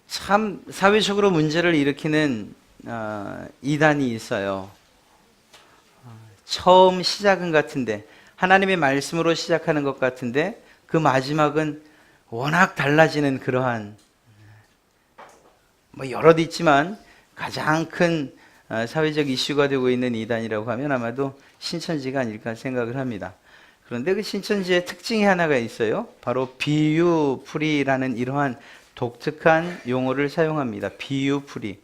참 사회적으로 문제를 일으키는 이단이 있어요. 처음 시작은 같은데 하나님의 말씀으로 시작하는 것 같은데 그 마지막은 워낙 달라지는 그러한 여럿 있지만 가장 큰 사회적 이슈가 되고 있는 이단이라고 하면 아마도 신천지가 아닐까 생각을 합니다. 그런데 그 신천지의 특징이 하나가 있어요. 바로 비유풀이라는 이러한 독특한 용어를 사용합니다. 비유풀이.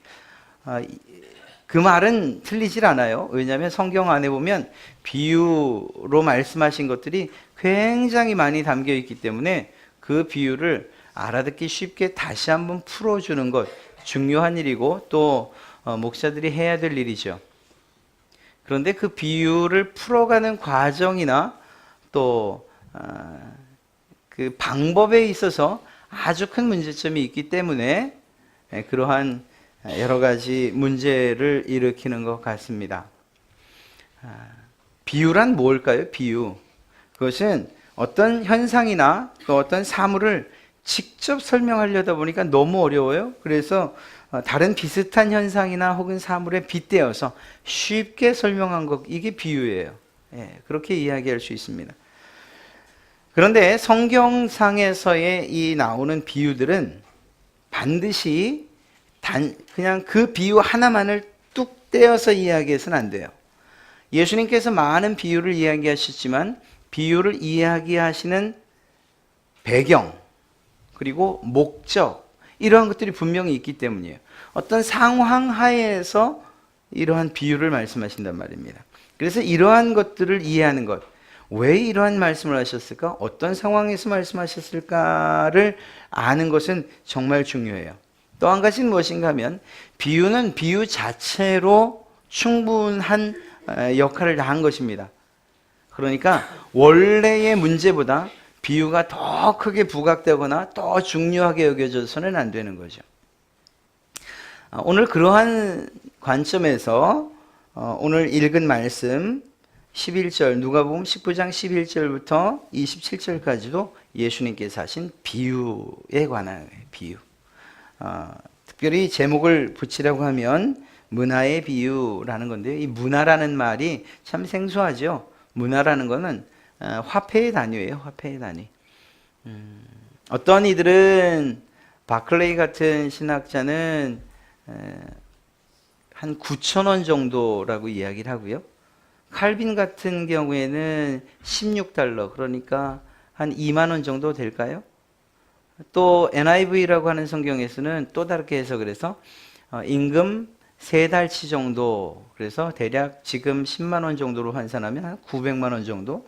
그 말은 틀리질 않아요. 왜냐하면 성경 안에 보면 비유로 말씀하신 것들이 굉장히 많이 담겨 있기 때문에 그 비유를 알아듣기 쉽게 다시 한번 풀어주는 것 중요한 일이고 또 목사들이 해야 될 일이죠. 그런데 그 비유를 풀어가는 과정이나 또 그 방법에 있어서 아주 큰 문제점이 있기 때문에 그러한 여러 가지 문제를 일으키는 것 같습니다. 비유란 뭘까요? 비유. 그것은 어떤 현상이나 또 어떤 사물을 직접 설명하려다 보니까 너무 어려워요. 그래서 다른 비슷한 현상이나 혹은 사물에 빗대어서 쉽게 설명한 것, 이게 비유예요. 그렇게 이야기할 수 있습니다. 그런데 성경상에서의 이 나오는 비유들은 반드시 그냥 그 비유 하나만을 뚝 떼어서 이야기해서는 안 돼요. 예수님께서 많은 비유를 이야기하셨지만 비유를 이야기하시는 배경 그리고 목적 이러한 것들이 분명히 있기 때문이에요. 어떤 상황 하에서 이러한 비유를 말씀하신단 말입니다. 그래서 이러한 것들을 이해하는 것, 왜 이러한 말씀을 하셨을까? 어떤 상황에서 말씀하셨을까를 아는 것은 정말 중요해요. 또 한 가지는 무엇인가 하면 비유는 비유 자체로 충분한 역할을 다한 것입니다. 그러니까 원래의 문제보다 비유가 더 크게 부각되거나 더 중요하게 여겨져서는 안 되는 거죠. 오늘 그러한 관점에서 오늘 읽은 말씀 11절 누가복음 19장 11절부터 27절까지도 예수님께서 하신 비유에 관한 비유. 특별히 제목을 붙이라고 하면 문화의 비유라는 건데요. 이 문화라는 말이 참 생소하죠. 문화라는 거는 화폐의 단위예요. 화폐의 단위. 어떤 이들은 바클레이 같은 신학자는 한 9,000원 정도라고 이야기를 하고요. 칼빈 같은 경우에는 16달러, 그러니까 한 2만 원 정도 될까요? 또 NIV라고 하는 성경에서는 또 다르게 해석을 해서 임금 3달치 정도, 그래서 대략 지금 10만 원 정도로 환산하면 한 900만 원 정도,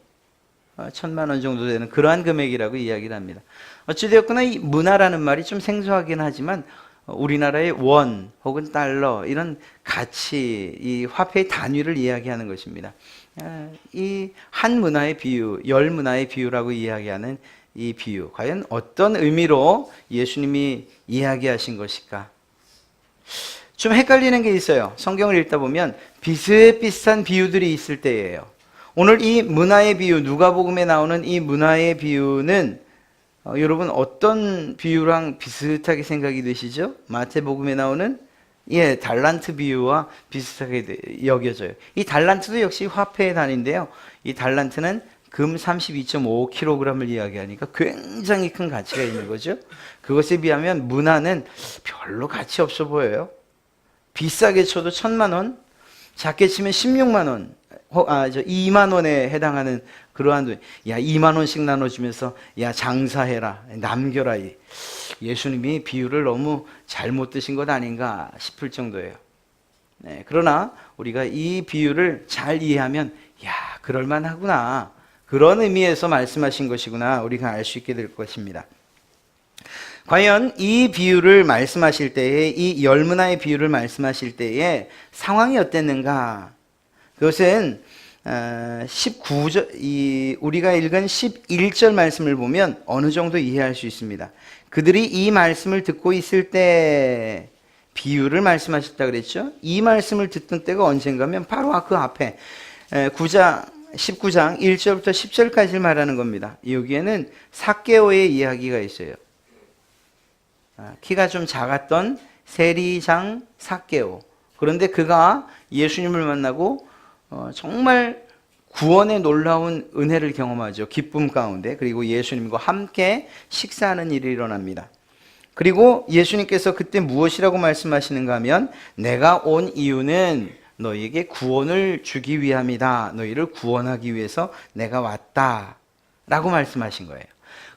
1000만 원 정도 되는 그러한 금액이라고 이야기를 합니다. 어찌되었거나 이 문화라는 말이 좀 생소하긴 하지만 우리나라의 원 혹은 달러 이런 가치, 이 화폐의 단위를 이야기하는 것입니다. 이 한 문화의 비유, 열 문화의 비유라고 이야기하는 이 비유, 과연 어떤 의미로 예수님이 이야기하신 것일까? 좀 헷갈리는 게 있어요. 성경을 읽다 보면 비슷비슷한 비유들이 있을 때예요. 오늘 이 문화의 비유, 누가복음에 나오는 이 문화의 비유는 여러분 어떤 비유랑 비슷하게 생각이 되시죠? 마태복음에 나오는 달란트 비유와 비슷하게 여겨져요. 이 달란트도 역시 화폐의 단위인데요. 이 달란트는 금 32.5kg을 이야기하니까 굉장히 큰 가치가 있는 거죠. 그것에 비하면 문화는 별로 가치 없어 보여요. 비싸게 쳐도 1,000만 원, 작게 치면 16만 원, 2만 원에 해당하는 그러한 돈. 야, 2만 원씩 나눠주면서 야, 장사해라, 남겨라. 예수님이 비유를 너무 잘못 드신 것 아닌가 싶을 정도예요. 그러나 우리가 이 비유를 잘 이해하면 야, 그럴만하구나, 그런 의미에서 말씀하신 것이구나 우리가 알 수 있게 될 것입니다. 과연 이 비유를 말씀하실 때에, 이 열 문화의 비유를 말씀하실 때에 상황이 어땠는가? 그것은 19절, 우리가 읽은 11절 말씀을 보면 어느 정도 이해할 수 있습니다. 그들이 이 말씀을 듣고 있을 때 비유를 말씀하셨다 그랬죠? 이 말씀을 듣던 때가 언젠가 하면 바로 그 앞에 19장 1절부터 10절까지 말하는 겁니다. 여기에는 삭개오의 이야기가 있어요. 키가 좀 작았던 세리장 삭개오. 그런데 그가 예수님을 만나고 정말 구원의 놀라운 은혜를 경험하죠. 기쁨 가운데. 그리고 예수님과 함께 식사하는 일이 일어납니다. 그리고 예수님께서 그때 무엇이라고 말씀하시는가 하면 내가 온 이유는 너희에게 구원을 주기 위함이다. 너희를 구원하기 위해서 내가 왔다 라고 말씀하신 거예요.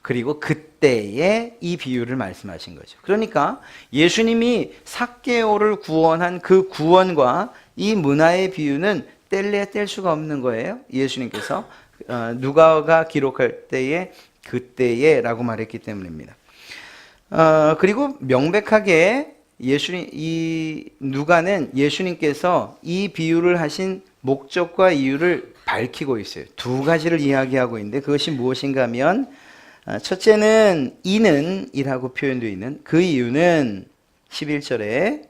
그리고 그때에 이 비유를 말씀하신 거죠. 그러니까 예수님이 삭개오를 구원한 그 구원과 이 문화의 비유는 뗄래야 뗄 수가 없는 거예요. 예수님께서 누가가 기록할 때에 그때에 라고 말했기 때문입니다. 그리고 명백하게 이 누가는 예수님께서 이 비유를 하신 목적과 이유를 밝히고 있어요. 두 가지를 이야기하고 있는데 그것이 무엇인가 하면 첫째는 이는 이라고 표현되어 있는 그 이유는 11절에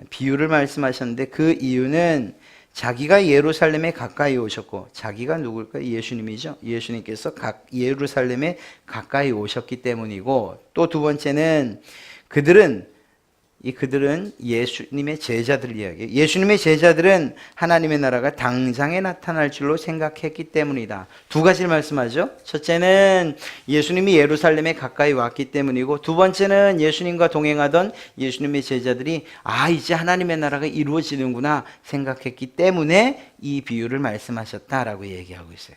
비유를 말씀하셨는데 그 이유는 자기가 예루살렘에 가까이 오셨고 자기가 누굴까요? 예수님이죠. 예수님께서 예루살렘에 가까이 오셨기 때문이고 또 두 번째는 그들은 예수님의 제자들 이야기예요. 예수님의 제자들은 하나님의 나라가 당장에 나타날 줄로 생각했기 때문이다. 두 가지를 말씀하죠. 첫째는 예수님이 예루살렘에 가까이 왔기 때문이고 두 번째는 예수님과 동행하던 예수님의 제자들이 이제 하나님의 나라가 이루어지는구나 생각했기 때문에 이 비유를 말씀하셨다라고 얘기하고 있어요.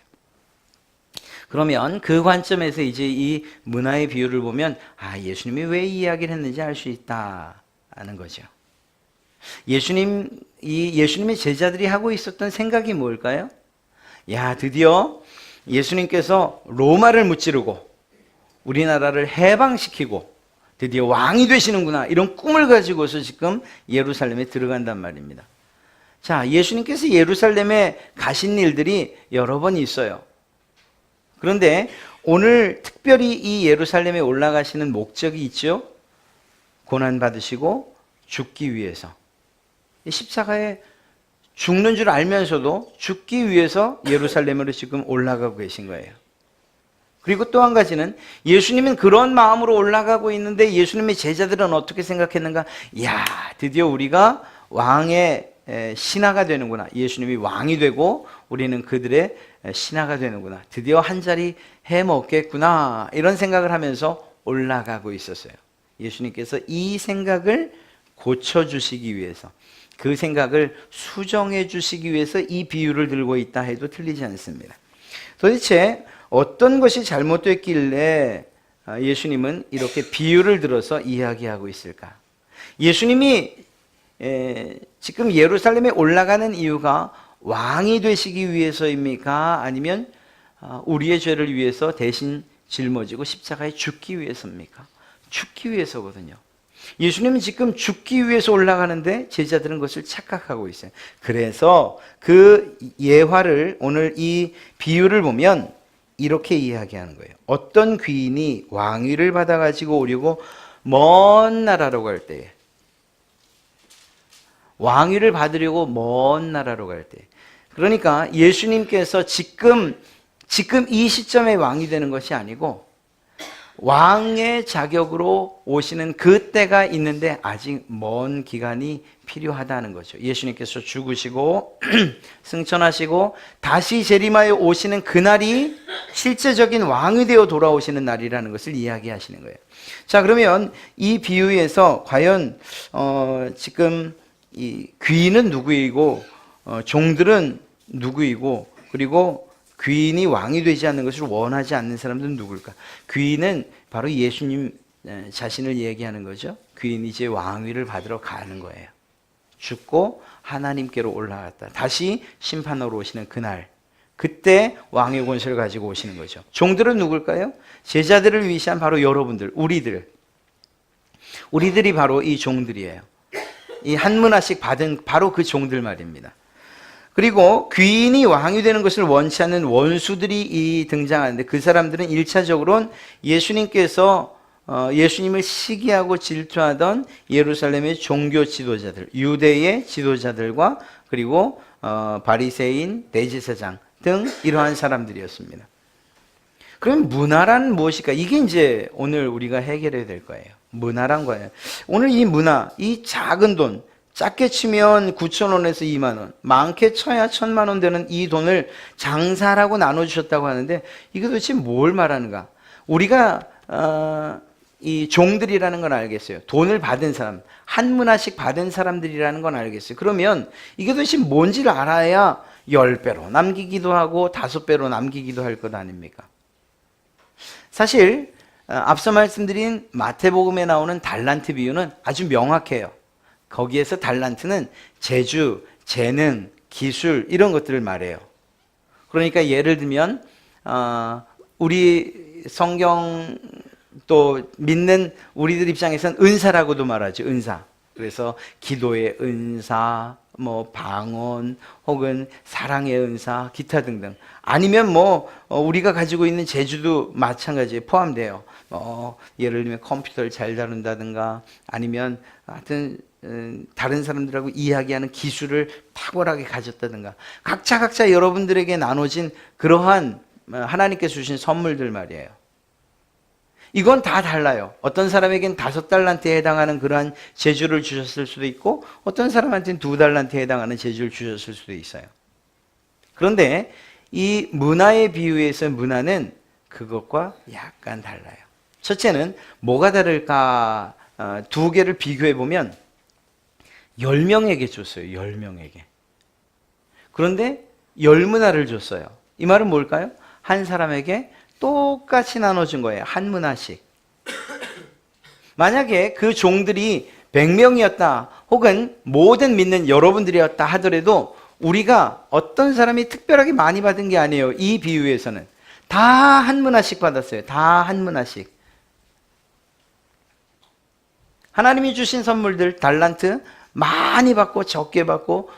그러면 그 관점에서 이제 이 문화의 비유를 보면 예수님이 왜 이 이야기를 했는지 알 수 있다 하는 거죠. 예수님의 제자들이 하고 있었던 생각이 뭘까요? 드디어 예수님께서 로마를 무찌르고 우리나라를 해방시키고 드디어 왕이 되시는구나 이런 꿈을 가지고서 지금 예루살렘에 들어간단 말입니다. 자, 예수님께서 예루살렘에 가신 일들이 여러 번 있어요. 그런데 오늘 특별히 이 예루살렘에 올라가시는 목적이 있죠. 고난받으시고 죽기 위해서. 십자가에 죽는 줄 알면서도 죽기 위해서 예루살렘으로 지금 올라가고 계신 거예요. 그리고 또 한 가지는 예수님은 그런 마음으로 올라가고 있는데 예수님의 제자들은 어떻게 생각했는가? 드디어 우리가 왕의 신하가 되는구나. 예수님이 왕이 되고 우리는 그들의 신하가 되는구나. 드디어 한 자리 해 먹겠구나. 이런 생각을 하면서 올라가고 있었어요. 예수님께서 이 생각을 고쳐주시기 위해서 그 생각을 수정해 주시기 위해서 이 비유를 들고 있다 해도 틀리지 않습니다. 도대체 어떤 것이 잘못됐길래 예수님은 이렇게 비유를 들어서 이야기하고 있을까? 예수님이 지금 예루살렘에 올라가는 이유가 왕이 되시기 위해서입니까? 아니면 우리의 죄를 위해서 대신 짊어지고 십자가에 죽기 위해서입니까? 죽기 위해서거든요. 예수님은 지금 죽기 위해서 올라가는데 제자들은 그것을 착각하고 있어요. 그래서 그 예화를 오늘 이 비유를 보면 이렇게 이야기하는 거예요. 어떤 귀인이 왕위를 받아가지고 오려고 먼 나라로 갈 때에 왕위를 받으려고 먼 나라로 갈 때 그러니까 예수님께서 지금 이 시점에 왕이 되는 것이 아니고 왕의 자격으로 오시는 그 때가 있는데 아직 먼 기간이 필요하다는 거죠. 예수님께서 죽으시고 승천하시고 다시 재림하여 오시는 그날이 실제적인 왕이 되어 돌아오시는 날이라는 것을 이야기하시는 거예요. 자, 그러면 이 비유에서 과연 지금 이 귀인은 누구이고 종들은 누구이고 그리고 귀인이 왕이 되지 않는 것을 원하지 않는 사람들은 누굴까? 귀인은 바로 예수님 자신을 얘기하는 거죠. 귀인이 이제 왕위를 받으러 가는 거예요. 죽고 하나님께로 올라갔다. 다시 심판하러 오시는 그날. 그때 왕의 권세를 가지고 오시는 거죠. 종들은 누굴까요? 제자들을 위시한 바로 여러분들, 우리들이 바로 이 종들이에요. 이 한 문화씩 받은 바로 그 종들 말입니다. 그리고 귀인이 왕이 되는 것을 원치 않는 원수들이 등장하는데 그 사람들은 1차적으로는 예수님께서 예수님을 시기하고 질투하던 예루살렘의 종교 지도자들, 유대의 지도자들과 그리고 바리새인, 대제사장 등 이러한 사람들이었습니다. 그럼 문화란 무엇일까? 이게 이제 오늘 우리가 해결해야 될 거예요. 문화란 거예요. 오늘 이 문화, 이 작은 돈, 작게 치면 9,000원에서 2만 원, 많게 쳐야 1,000만 원 되는 이 돈을 장사라고 나눠주셨다고 하는데 이게 도대체 뭘 말하는가? 우리가 이 종들이라는 건 알겠어요. 돈을 받은 사람, 한 문화씩 받은 사람들이라는 건 알겠어요. 그러면 이게 도대체 뭔지를 알아야 10배로 남기기도 하고 5배로 남기기도 할 것 아닙니까? 사실 앞서 말씀드린 마태복음에 나오는 달란트 비유는 아주 명확해요. 거기에서 달란트는 재주, 재능, 기술 이런 것들을 말해요. 그러니까 예를 들면 우리 성경 또 믿는 우리들 입장에서는 은사라고도 말하죠. 은사. 그래서 기도의 은사, 뭐 방언 혹은 사랑의 은사, 기타 등등. 아니면 뭐 우리가 가지고 있는 재주도 마찬가지에 포함돼요. 예를 들면 컴퓨터를 잘 다룬다든가 아니면 하여튼 다른 사람들하고 이야기하는 기술을 탁월하게 가졌다든가 각자 여러분들에게 나눠진 그러한 하나님께서 주신 선물들 말이에요. 이건 다 달라요. 어떤 사람에겐 5달란트에 해당하는 그러한 재주를 주셨을 수도 있고 어떤 사람한테는 2달란트에 해당하는 재주를 주셨을 수도 있어요. 그런데 이 문화의 비유에서 문화는 그것과 약간 달라요. 첫째는 뭐가 다를까? 2개를 비교해 보면 10명에게 줬어요. 10명에게. 그런데 10문화를 줬어요. 이 말은 뭘까요? 한 사람에게 똑같이 나눠준 거예요. 한 문화씩. 만약에 그 종들이 100명이었다 혹은 모든 믿는 여러분들이었다 하더라도 우리가 어떤 사람이 특별하게 많이 받은 게 아니에요. 이 비유에서는 다 한 문화씩 받았어요. 다 한 문화씩. 하나님이 주신 선물들 달란트 많이 받고 적게 받고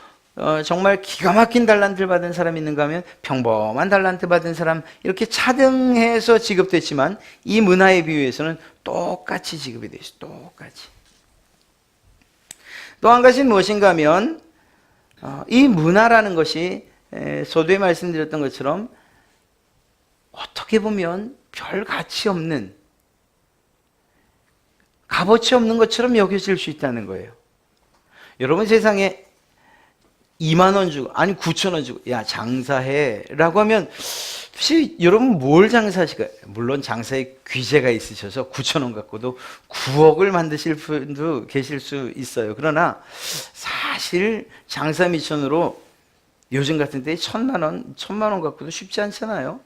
정말 기가 막힌 달란트를 받은 사람이 있는가 하면 평범한 달란트 받은 사람 이렇게 차등해서 지급됐지만 이 문화의 비유에서는 똑같이 지급이 되죠. 똑같이. 또 한 가지는 무엇인가 하면 이 문화라는 것이 서두에 말씀드렸던 것처럼 어떻게 보면 별 가치 없는 값어치 없는 것처럼 여겨질 수 있다는 거예요. 여러분 세상에 2만 원 주고 아니 9천 원 주고 야 장사해 라고 하면 혹시 여러분 뭘 장사하실까요? 물론 장사에 귀재가 있으셔서 9천 원 갖고도 9억을 만드실 분도 계실 수 있어요. 그러나 사실 장사 미천으로 요즘 같은 때에 1,000만 원 갖고도 쉽지 않잖아요.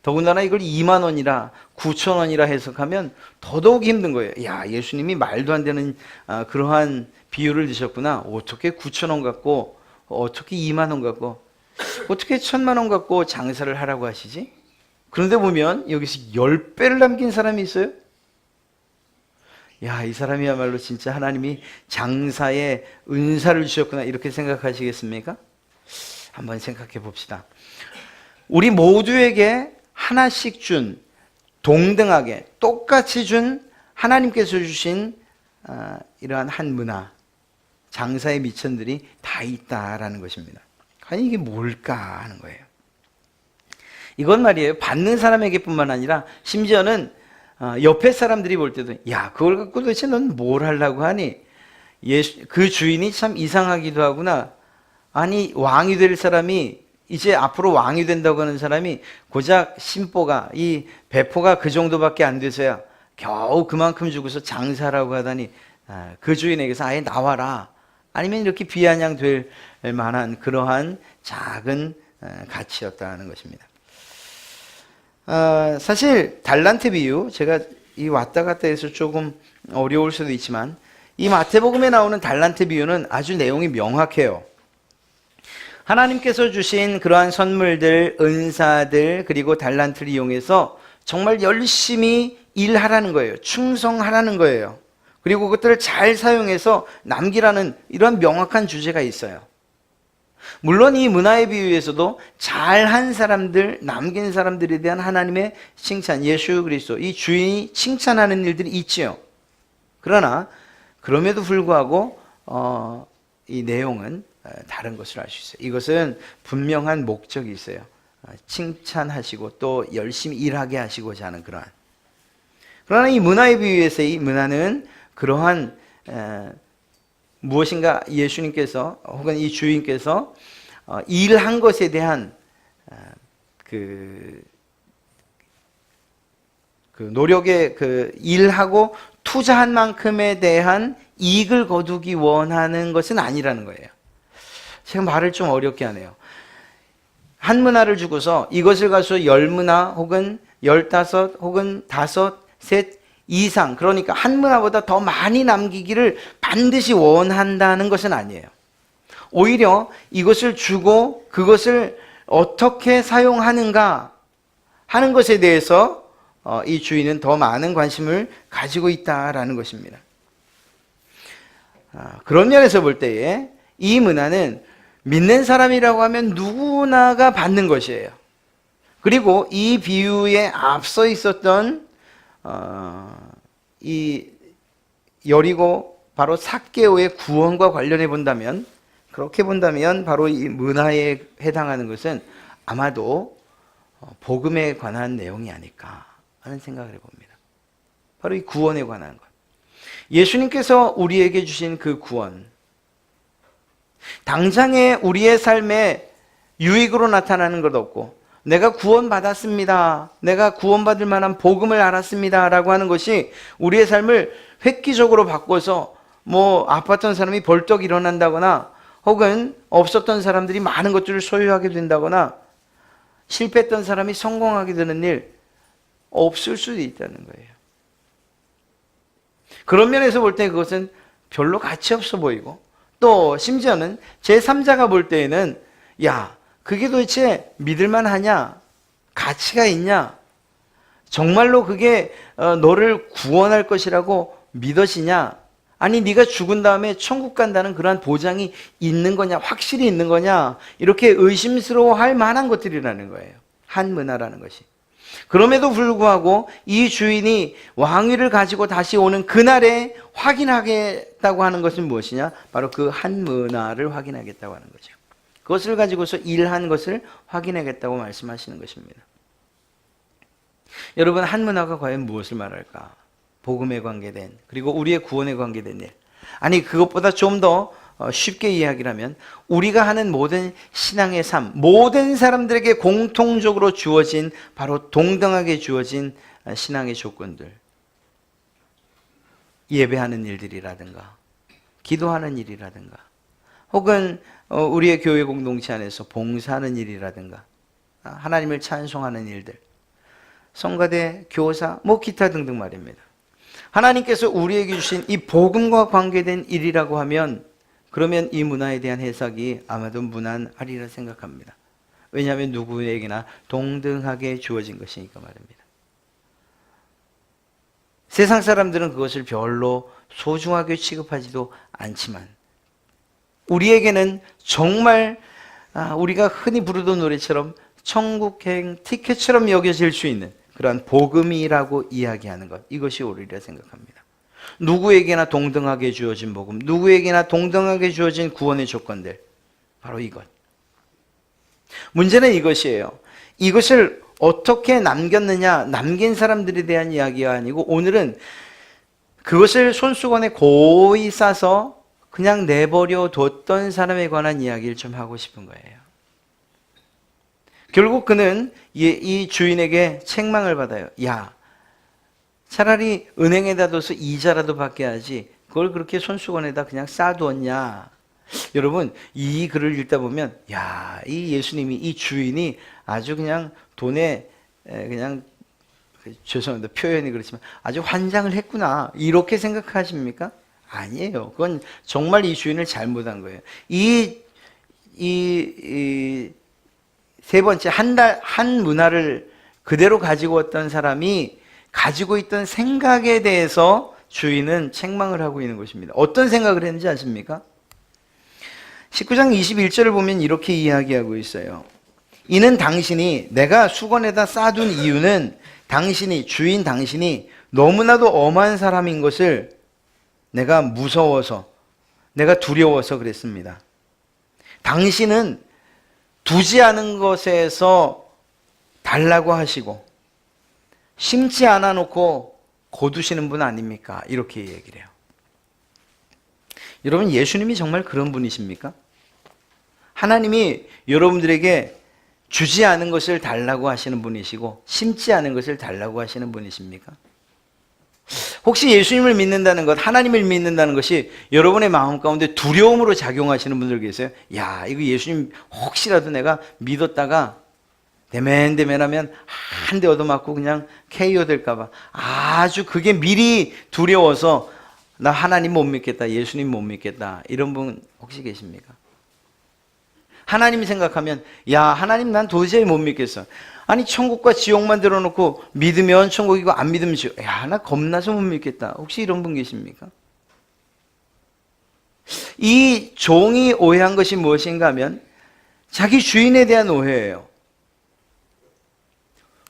더군다나 이걸 2만 원이라 9천 원이라 해석하면 더더욱 힘든 거예요. 야, 예수님이 말도 안 되는 그러한 비유를 드셨구나. 어떻게 9천 원 갖고 어떻게 2만 원 갖고 어떻게 1,000만 원 갖고 장사를 하라고 하시지? 그런데 보면 여기서 10배를 남긴 사람이 있어요. 야, 이 사람이야말로 진짜 하나님이 장사에 은사를 주셨구나 이렇게 생각하시겠습니까? 한번 생각해 봅시다. 우리 모두에게 하나씩 준 동등하게 똑같이 준 하나님께서 주신 이러한 한 문화 장사의 미천들이 다 있다라는 것입니다. 아니 이게 뭘까 하는 거예요. 이건 말이에요. 받는 사람에게뿐만 아니라 심지어는 옆에 사람들이 볼 때도 야 그걸 갖고 도대체 넌 뭘 하려고 하니? 그 주인이 참 이상하기도 하구나. 아니 왕이 될 사람이 이제 앞으로 왕이 된다고 하는 사람이 고작 심보가 이 배포가 그 정도밖에 안 돼서야 겨우 그만큼 주고서 장사라고 하다니 그 주인에게서 아예 나와라. 아니면 이렇게 비아냥될 만한 그러한 작은 가치였다는 것입니다. 사실 달란트 비유 제가 이 왔다 갔다 해서 조금 어려울 수도 있지만 이 마태복음에 나오는 달란트 비유는 아주 내용이 명확해요. 하나님께서 주신 그러한 선물들, 은사들 그리고 달란트를 이용해서 정말 열심히 일하라는 거예요. 충성하라는 거예요. 그리고 그것들을 잘 사용해서 남기라는 이런 명확한 주제가 있어요. 물론 이 문화의 비유에서도 잘한 사람들, 남긴 사람들에 대한 하나님의 칭찬, 예수 그리스도, 이 주인이 칭찬하는 일들이 있지요. 그러나 그럼에도 불구하고 이 내용은 다른 것을 알 수 있어요. 이것은 분명한 목적이 있어요. 칭찬하시고 또 열심히 일하게 하시고자 하는 그러한. 그러나 이 문화에 비유해서 이 문화는 그러한 무엇인가 예수님께서 혹은 이 주인께서 일한 것에 대한 그 노력의 일하고 투자한 만큼에 대한 이익을 거두기 원하는 것은 아니라는 거예요. 제가 말을 좀 어렵게 하네요. 한 문화를 주고서 이것을 가서 10문화 혹은 15 혹은 5, 셋 이상, 그러니까 한 문화보다 더 많이 남기기를 반드시 원한다는 것은 아니에요. 오히려 이것을 주고 그것을 어떻게 사용하는가 하는 것에 대해서 이 주인은 더 많은 관심을 가지고 있다라는 것입니다. 그런 면에서 볼 때에 이 문화는 믿는 사람이라고 하면 누구나가 받는 것이에요. 그리고 이 비유에 앞서 있었던 이 여리고 바로 삭개오의 구원과 관련해 본다면, 그렇게 본다면 바로 이 문화에 해당하는 것은 아마도 복음에 관한 내용이 아닐까 하는 생각을 해봅니다. 바로 이 구원에 관한 것. 예수님께서 우리에게 주신 그 구원, 당장에 우리의 삶에 유익으로 나타나는 것 없고 내가 구원받았습니다, 내가 구원받을 만한 복음을 알았습니다 라고 하는 것이 우리의 삶을 획기적으로 바꿔서 아팠던 사람이 벌떡 일어난다거나 혹은 없었던 사람들이 많은 것들을 소유하게 된다거나 실패했던 사람이 성공하게 되는 일 없을 수도 있다는 거예요. 그런 면에서 볼 때 그것은 별로 가치 없어 보이고, 또 심지어는 제3자가 볼 때에는 야, 그게 도대체 믿을만 하냐? 가치가 있냐? 정말로 그게 너를 구원할 것이라고 믿어지냐? 아니 네가 죽은 다음에 천국 간다는 그러한 보장이 있는 거냐? 확실히 있는 거냐? 이렇게 의심스러워할 만한 것들이라는 거예요. 한 문화라는 것이. 그럼에도 불구하고 이 주인이 왕위를 가지고 다시 오는 그날에 확인하겠다고 하는 것은 무엇이냐? 바로 그 한 문화를 확인하겠다고 하는 거죠. 그것을 가지고서 일한 것을 확인하겠다고 말씀하시는 것입니다. 여러분, 한 문화가 과연 무엇을 말할까? 복음에 관계된, 그리고 우리의 구원에 관계된 일. 아니, 그것보다 좀 더 쉽게 이야기를 하면 우리가 하는 모든 신앙의 삶, 모든 사람들에게 공통적으로 주어진, 바로 동등하게 주어진 신앙의 조건들, 예배하는 일들이라든가 기도하는 일이라든가 혹은 우리의 교회 공동체 안에서 봉사하는 일이라든가 하나님을 찬송하는 일들, 성가대, 교사, 기타 등등 말입니다. 하나님께서 우리에게 주신 이 복음과 관계된 일이라고 하면, 그러면 이 문화에 대한 해석이 아마도 무난하리라 생각합니다. 왜냐하면 누구에게나 동등하게 주어진 것이니까 말입니다. 세상 사람들은 그것을 별로 소중하게 취급하지도 않지만 우리에게는 정말 우리가 흔히 부르던 노래처럼 천국행 티켓처럼 여겨질 수 있는 그러한 복음이라고 이야기하는 것, 이것이 옳으리라 생각합니다. 누구에게나 동등하게 주어진 복음, 누구에게나 동등하게 주어진 구원의 조건들, 바로 이것. 문제는 이것이에요. 이것을 어떻게 남겼느냐, 남긴 사람들에 대한 이야기가 아니고 오늘은 그것을 손수건에 고이 싸서 그냥 내버려 뒀던 사람에 관한 이야기를 좀 하고 싶은 거예요. 결국 그는 이 주인에게 책망을 받아요. 야, 차라리 은행에다 둬서 이자라도 받게 하지 그걸 그렇게 손수건에다 그냥 싸두었냐. 여러분, 이 글을 읽다 보면 야, 이 예수님이, 이 주인이 아주 그냥 돈에 그냥, 죄송합니다, 표현이 그렇지만 아주 환장을 했구나, 이렇게 생각하십니까? 아니에요. 그건 정말 이 주인을 잘못한 거예요. 세 번째, 한 문화를 그대로 가지고 왔던 사람이 가지고 있던 생각에 대해서 주인은 책망을 하고 있는 것입니다. 어떤 생각을 했는지 아십니까? 19장 21절을 보면 이렇게 이야기하고 있어요. 이는 당신이, 내가 수건에다 싸둔 이유는 당신이, 주인 당신이 너무나도 엄한 사람인 것을 내가 무서워서, 내가 두려워서 그랬습니다. 당신은 두지 않은 것에서 달라고 하시고 심지 않아 놓고 거두시는 분 아닙니까? 이렇게 얘기를 해요. 여러분, 예수님이 정말 그런 분이십니까? 하나님이 여러분들에게 주지 않은 것을 달라고 하시는 분이시고 심지 않은 것을 달라고 하시는 분이십니까? 혹시 예수님을 믿는다는 것, 하나님을 믿는다는 것이 여러분의 마음 가운데 두려움으로 작용하시는 분들 계세요? 야, 이거 예수님 혹시라도 내가 믿었다가 대면대면하면 한 대 얻어맞고 그냥 KO 될까봐 아주 그게 미리 두려워서 나 하나님 못 믿겠다, 예수님 못 믿겠다, 이런 분 혹시 계십니까? 하나님 생각하면 야, 하나님 난 도저히 못 믿겠어. 아니 천국과 지옥만 들어놓고 믿으면 천국이고 안 믿으면 지옥. 야, 나 겁나서 못 믿겠다. 혹시 이런 분 계십니까? 이 종이 오해한 것이 무엇인가 하면 자기 주인에 대한 오해예요.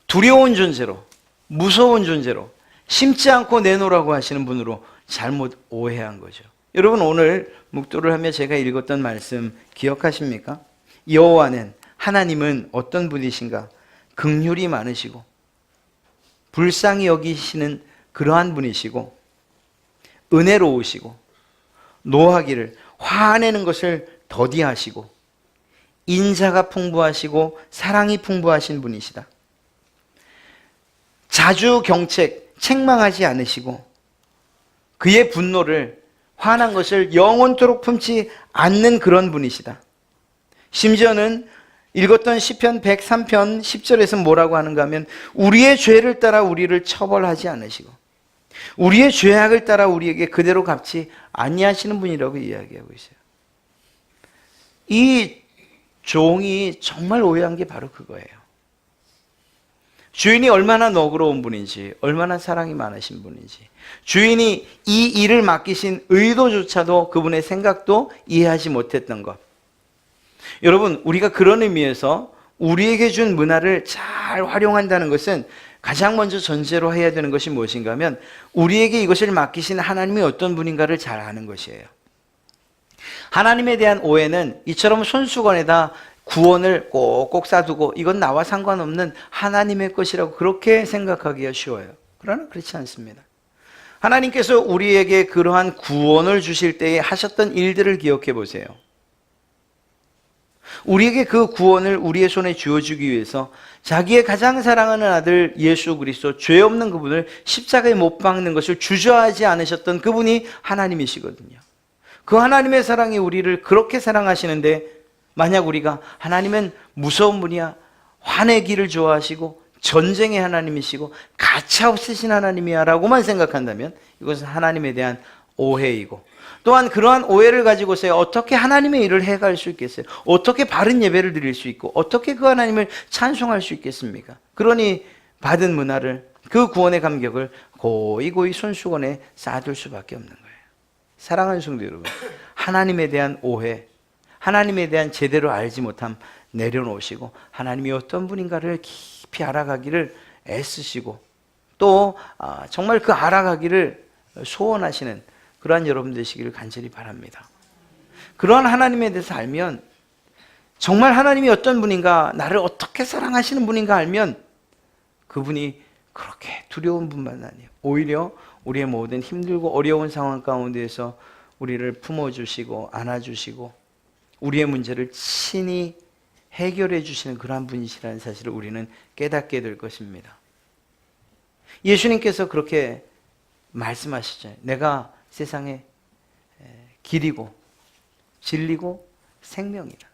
두려운 존재로, 무서운 존재로, 심지 않고 내놓으라고 하시는 분으로 잘못 오해한 거죠. 여러분, 오늘 묵도를 하며 제가 읽었던 말씀 기억하십니까? 여호와는, 하나님은 어떤 분이신가? 긍휼이 많으시고 불쌍히 여기시는 그러한 분이시고 은혜로우시고 노하기를, 화내는 것을 더디하시고 인자가 풍부하시고 사랑이 풍부하신 분이시다. 자주 경책, 책망하지 않으시고 그의 분노를, 화난 것을 영원토록 품지 않는 그런 분이시다. 심지어는 읽었던 시편 103편 10절에서 뭐라고 하는가 하면 우리의 죄를 따라 우리를 처벌하지 않으시고 우리의 죄악을 따라 우리에게 그대로 갚지 아니하시는 분이라고 이야기하고 있어요. 이 종이 정말 오해한 게 바로 그거예요. 주인이 얼마나 너그러운 분인지, 얼마나 사랑이 많으신 분인지, 주인이 이 일을 맡기신 의도조차도 그분의 생각도 이해하지 못했던 것. 여러분, 우리가 그런 의미에서 우리에게 준 문화를 잘 활용한다는 것은 가장 먼저 전제로 해야 되는 것이 무엇인가 하면 우리에게 이것을 맡기신 하나님이 어떤 분인가를 잘 아는 것이에요. 하나님에 대한 오해는 이처럼 손수건에다 구원을 꼭꼭 싸두고 이건 나와 상관없는 하나님의 것이라고 그렇게 생각하기가 쉬워요. 그러나 그렇지 않습니다. 하나님께서 우리에게 그러한 구원을 주실 때에 하셨던 일들을 기억해 보세요. 우리에게 그 구원을 우리의 손에 쥐어주기 위해서 자기의 가장 사랑하는 아들 예수 그리스도, 죄 없는 그분을 십자가에 못 박는 것을 주저하지 않으셨던 그분이 하나님이시거든요. 그 하나님의 사랑이 우리를 그렇게 사랑하시는데 만약 우리가 하나님은 무서운 분이야, 화내기를 좋아하시고 전쟁의 하나님이시고 가차 없으신 하나님이야 라고만 생각한다면 이것은 하나님에 대한 오해이고, 또한 그러한 오해를 가지고서 어떻게 하나님의 일을 해갈 수 있겠어요? 어떻게 바른 예배를 드릴 수 있고 어떻게 그 하나님을 찬송할 수 있겠습니까? 그러니 받은 문화를, 그 구원의 감격을 고이고이 손수건에 쌓아둘 수밖에 없는 거예요. 사랑하는 성도 여러분, 하나님에 대한 오해, 하나님에 대한 제대로 알지 못함 내려놓으시고 하나님이 어떤 분인가를 깊이 알아가기를 애쓰시고 또 정말 그 알아가기를 소원하시는 그러한 여러분 되시기를 간절히 바랍니다. 그러한 하나님에 대해서 알면, 정말 하나님이 어떤 분인가, 나를 어떻게 사랑하시는 분인가 알면 그분이 그렇게 두려운 분만 아니에요. 오히려 우리의 모든 힘들고 어려운 상황 가운데에서 우리를 품어주시고 안아주시고 우리의 문제를 친히 해결해 주시는 그러한 분이시라는 사실을 우리는 깨닫게 될 것입니다. 예수님께서 그렇게 말씀하시죠. 내가 세상의 길이고 진리고 생명이다.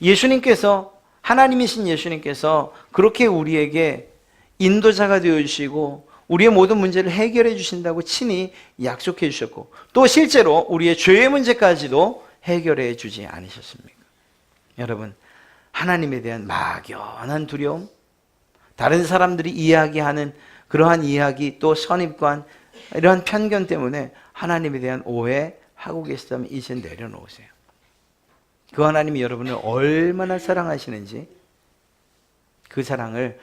예수님께서, 하나님이신 예수님께서 그렇게 우리에게 인도자가 되어주시고 우리의 모든 문제를 해결해 주신다고 친히 약속해 주셨고 또 실제로 우리의 죄의 문제까지도 해결해 주지 않으셨습니까? 여러분, 하나님에 대한 막연한 두려움, 다른 사람들이 이야기하는 그러한 이야기, 또 선입관, 이러한 편견 때문에 하나님에 대한 오해하고 계시다면 이제 내려놓으세요. 그 하나님이 여러분을 얼마나 사랑하시는지 그 사랑을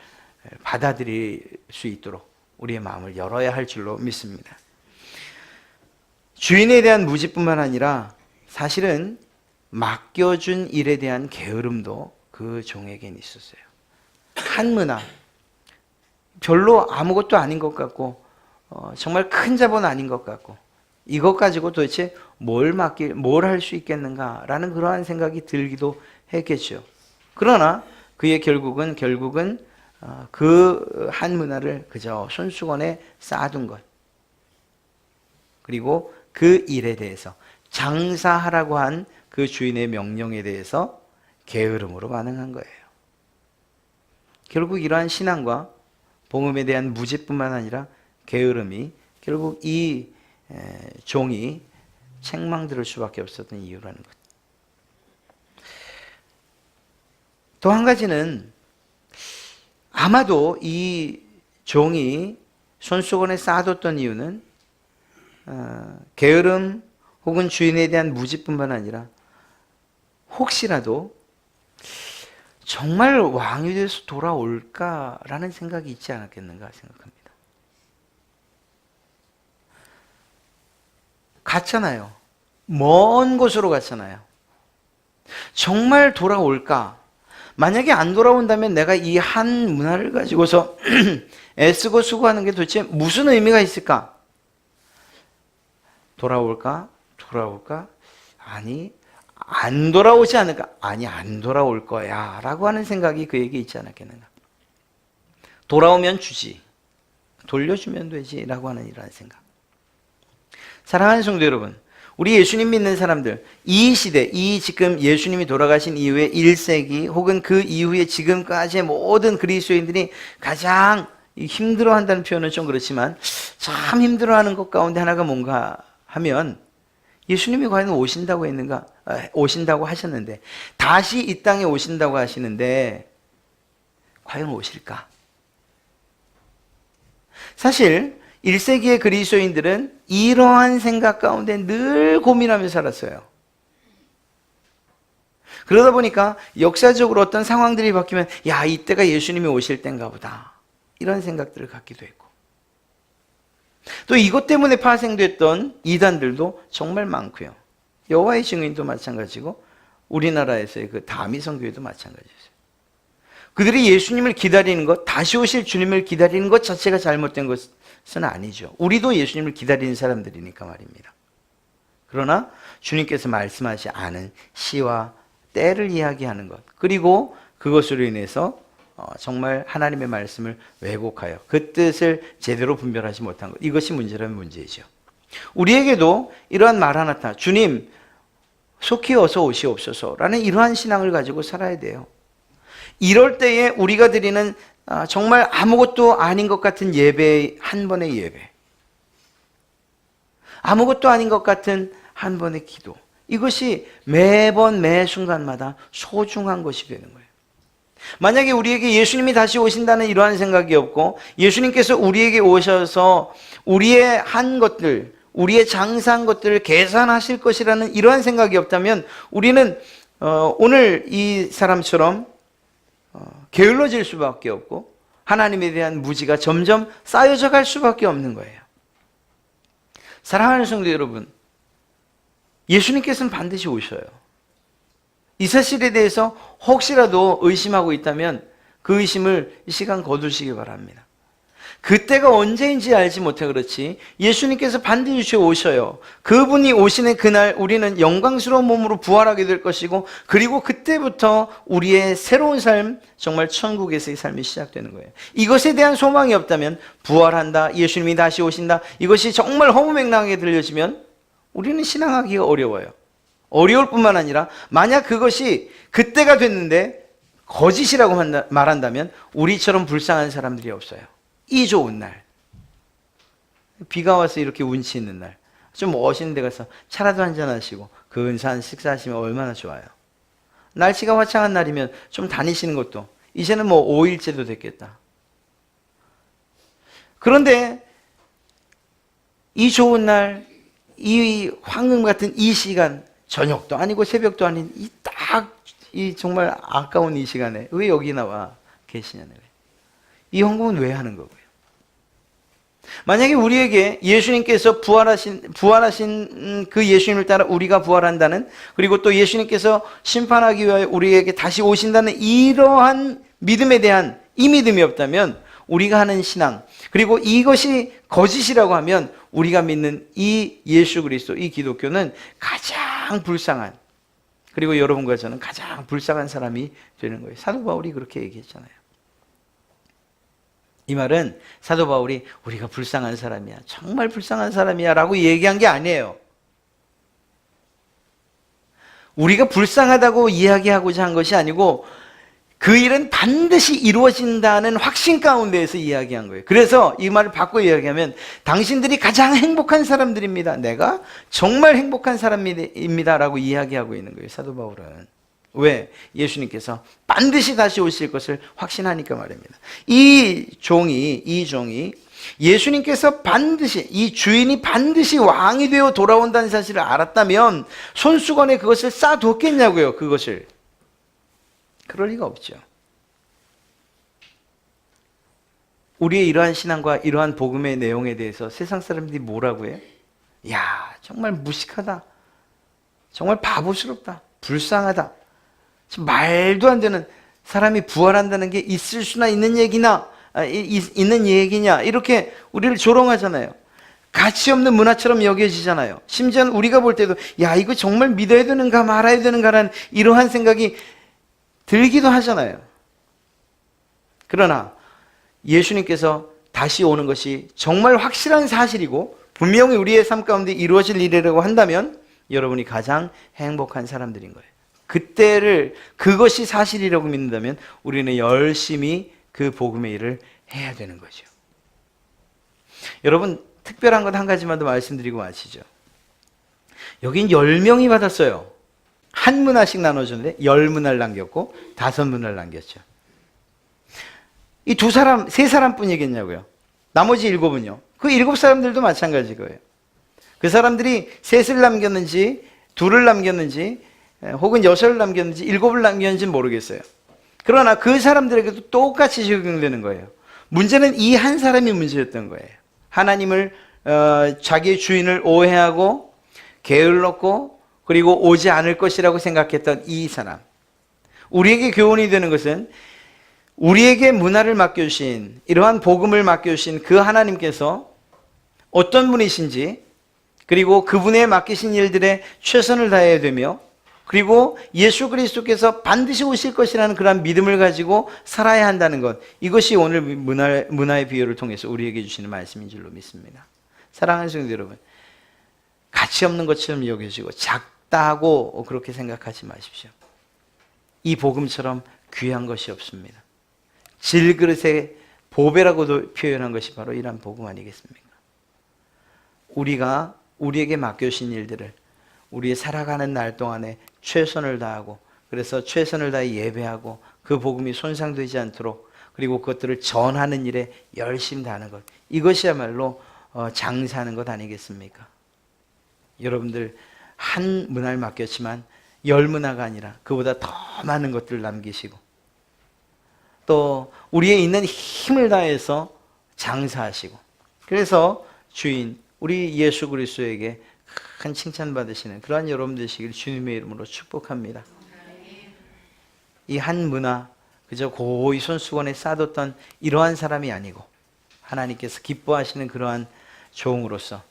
받아들일 수 있도록 우리의 마음을 열어야 할 줄로 믿습니다. 주인에 대한 무지뿐만 아니라 사실은 맡겨준 일에 대한 게으름도 그 종에겐 있었어요. 한 문화, 별로 아무것도 아닌 것 같고 정말 큰 자본 아닌 것 같고 이것 가지고 도대체 뭘 할 수 있겠는가라는 그러한 생각이 들기도 했겠죠. 그러나 그의 결국은 그 한 문화를 그저 손수건에 쌓아둔 것, 그리고 그 일에 대해서 장사하라고 한 그 주인의 명령에 대해서 게으름으로 반응한 거예요. 결국 이러한 신앙과 복음에 대한 무지뿐만 아니라 게으름이 결국 이 종이 책망 들을 수밖에 없었던 이유라는 것. 또 한 가지는 아마도 이 종이 손수건에 쌓아뒀던 이유는 게으름 혹은 주인에 대한 무지뿐만 아니라 혹시라도 정말 왕이 돼서 돌아올까라는 생각이 있지 않았겠는가 생각합니다. 갔잖아요. 먼 곳으로 갔잖아요. 정말 돌아올까? 만약에 안 돌아온다면 내가 이 한 문화를 가지고서 애쓰고 수고하는 게 도대체 무슨 의미가 있을까? 돌아올까? 아니, 안 돌아오지 않을까? 아니, 안 돌아올 거야 라고 하는 생각이 그에게 있지 않았겠는가? 돌아오면 주지, 돌려주면 되지 라고 하는 이러한 생각. 사랑하는 성도 여러분, 우리 예수님 믿는 사람들, 이 시대, 이 지금 예수님이 돌아가신 이후에 1세기 혹은 그 이후에 지금까지의 모든 그리스도인들이 가장 힘들어한다는 표현은 좀 그렇지만 참 힘들어하는 것 가운데 하나가 뭔가 하면 예수님이 과연 오신다고 하셨는데, 다시 이 땅에 오신다고 하시는데 과연 오실까? 사실 1세기의 그리스도인들은 이러한 생각 가운데 늘 고민하며 살았어요. 그러다 보니까 역사적으로 어떤 상황들이 바뀌면 야, 이때가 예수님이 오실 때인가 보다 이런 생각들을 갖기도 했고, 또 이것 때문에 파생됐던 이단들도 정말 많고요. 여호와의 증인도 마찬가지고 우리나라에서의 그 다미성 교회도 마찬가지였어요. 그들이 예수님을 기다리는 것, 다시 오실 주님을 기다리는 것 자체가 잘못된 것은 아니죠. 우리도 예수님을 기다리는 사람들이니까 말입니다. 그러나 주님께서 말씀하지 않은 시와 때를 이야기하는 것, 그리고 그것으로 인해서 정말 하나님의 말씀을 왜곡하여 그 뜻을 제대로 분별하지 못한 것, 이것이 문제라면 문제이죠. 우리에게도 이러한 말 하나, 주님 속히 어서 오시옵소서라는 이러한 신앙을 가지고 살아야 돼요. 이럴 때에 우리가 드리는 정말 아무것도 아닌 것 같은 예배, 한 번의 예배, 아무것도 아닌 것 같은 한 번의 기도, 이것이 매번 매 순간마다 소중한 것이 되는 거예요. 만약에 우리에게 예수님이 다시 오신다는 이러한 생각이 없고 예수님께서 우리에게 오셔서 우리의 한 것들, 우리의 장사한 것들을 계산하실 것이라는 이러한 생각이 없다면 우리는 오늘 이 사람처럼 게을러질 수밖에 없고 하나님에 대한 무지가 점점 쌓여져 갈 수밖에 없는 거예요. 사랑하는 성도 여러분, 예수님께서는 반드시 오셔요. 이 사실에 대해서 혹시라도 의심하고 있다면 그 의심을 이 시간 거두시기 바랍니다. 그때가 언제인지 알지 못해 그렇지 예수님께서 반드시 오셔요. 그분이 오시는 그날 우리는 영광스러운 몸으로 부활하게 될 것이고, 그리고 그때부터 우리의 새로운 삶, 정말 천국에서의 삶이 시작되는 거예요. 이것에 대한 소망이 없다면, 부활한다, 예수님이 다시 오신다, 이것이 정말 허무맹랑하게 들려지면 우리는 신앙하기가 어려워요. 어려울 뿐만 아니라 만약 그것이 그때가 됐는데 거짓이라고 말한다면 우리처럼 불쌍한 사람들이 없어요. 이 좋은 날, 비가 와서 이렇게 운치 있는 날, 좀 멋있는 데 가서 차라도 한잔 하시고 근사한 식사하시면 얼마나 좋아요. 날씨가 화창한 날이면 좀 다니시는 것도, 이제는 뭐 5일째도 됐겠다. 그런데 이 좋은 날, 이 황금 같은 이 시간, 저녁도 아니고 새벽도 아닌 이 정말 아까운 이 시간에 왜 여기 나와 계시냐는 거예요. 이 헌금은 왜 하는 거고요? 만약에 우리에게 예수님께서 부활하신 그 예수님을 따라 우리가 부활한다는, 그리고 또 예수님께서 심판하기 위하여 우리에게 다시 오신다는 이러한 믿음에 대한 이 믿음이 없다면 우리가 하는 신앙, 그리고 이것이 거짓이라고 하면 우리가 믿는 이 예수 그리스도, 이 기독교는 가장 불쌍한, 그리고 여러분과 저는 가장 불쌍한 사람이 되는 거예요. 사도 바울이 그렇게 얘기했잖아요. 이 말은 사도 바울이 우리가 불쌍한 사람이야, 정말 불쌍한 사람이야 라고 얘기한 게 아니에요. 우리가 불쌍하다고 이야기하고자 한 것이 아니고 그 일은 반드시 이루어진다는 확신 가운데에서 이야기한 거예요. 그래서 이 말을 바꿔 이야기하면 당신들이 가장 행복한 사람들입니다. 내가 정말 행복한 사람입니다 라고 이야기하고 있는 거예요, 사도 바울은. 왜? 예수님께서 반드시 다시 오실 것을 확신하니까 말입니다. 이 종이 예수님께서 반드시, 이 주인이 반드시 왕이 되어 돌아온다는 사실을 알았다면 손수건에 그것을 쌓아뒀겠냐고요, 그것을. 그럴 리가 없죠. 우리의 이러한 신앙과 이러한 복음의 내용에 대해서 세상 사람들이 뭐라고 해요? 야, 정말 무식하다, 정말 바보스럽다, 불쌍하다, 말도 안 되는, 사람이 부활한다는 게 있을 수나 있는 얘기냐, 이렇게 우리를 조롱하잖아요. 가치 없는 문화처럼 여겨지잖아요. 심지어는 우리가 볼 때도 야, 이거 정말 믿어야 되는가 말아야 되는가라는 이러한 생각이 들기도 하잖아요. 그러나 예수님께서 다시 오는 것이 정말 확실한 사실이고 분명히 우리의 삶 가운데 이루어질 일이라고 한다면 여러분이 가장 행복한 사람들인 거예요. 그것이 사실이라고 믿는다면 우리는 열심히 그 복음의 일을 해야 되는 거죠. 여러분, 특별한 것 한 가지만 더 말씀드리고 마치죠. 여긴 10명이 받았어요. 한 문화씩 나눠줬는데 10문화를 남겼고 5문화를 남겼죠. 이 세 사람뿐이겠냐고요. 나머지 7은요. 그 7사람들도 마찬가지일 거예요. 그 사람들이 3을 남겼는지 2를 남겼는지 혹은 6을 남겼는지 7을 남겼는지는 모르겠어요. 그러나 그 사람들에게도 똑같이 적용되는 거예요. 문제는 이 한 사람이 문제였던 거예요. 하나님을 자기의 주인을 오해하고 게을렀고 그리고 오지 않을 것이라고 생각했던 이 사람. 우리에게 교훈이 되는 것은 우리에게 문화를 맡겨주신, 이러한 복음을 맡겨주신 그 하나님께서 어떤 분이신지, 그리고 그분의 맡기신 일들에 최선을 다해야 되며, 그리고 예수 그리스도께서 반드시 오실 것이라는 그런 믿음을 가지고 살아야 한다는 것, 이것이 오늘 문화의 비유를 통해서 우리에게 주시는 말씀인 줄로 믿습니다. 사랑하는 성도 여러분, 가치 없는 것처럼 여겨지고 작다고 그렇게 생각하지 마십시오. 이 복음처럼 귀한 것이 없습니다. 질그릇의 보배라고도 표현한 것이 바로 이러한 복음 아니겠습니까? 우리가 우리에게 맡겨주신 일들을 우리의 살아가는 날 동안에 최선을 다하고, 그래서 최선을 다해 예배하고 그 복음이 손상되지 않도록, 그리고 그것들을 전하는 일에 열심히 다하는 것, 이것이야말로 장사하는 것 아니겠습니까? 여러분들 한 문화를 맡겼지만 10문화가 아니라 그보다 더 많은 것들을 남기시고 또 우리의 있는 힘을 다해서 장사하시고, 그래서 주인 우리 예수 그리스도에게 큰 칭찬받으시는 그러한 여러분 되시길 주님의 이름으로 축복합니다. 이 한 문화 그저 고이 손수건에 쌓아뒀던 이러한 사람이 아니고 하나님께서 기뻐하시는 그러한 종으로서,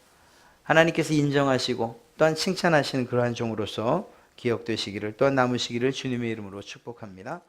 하나님께서 인정하시고 또한 칭찬하시는 그러한 종으로서 기억되시기를, 또한 남으시기를 주님의 이름으로 축복합니다.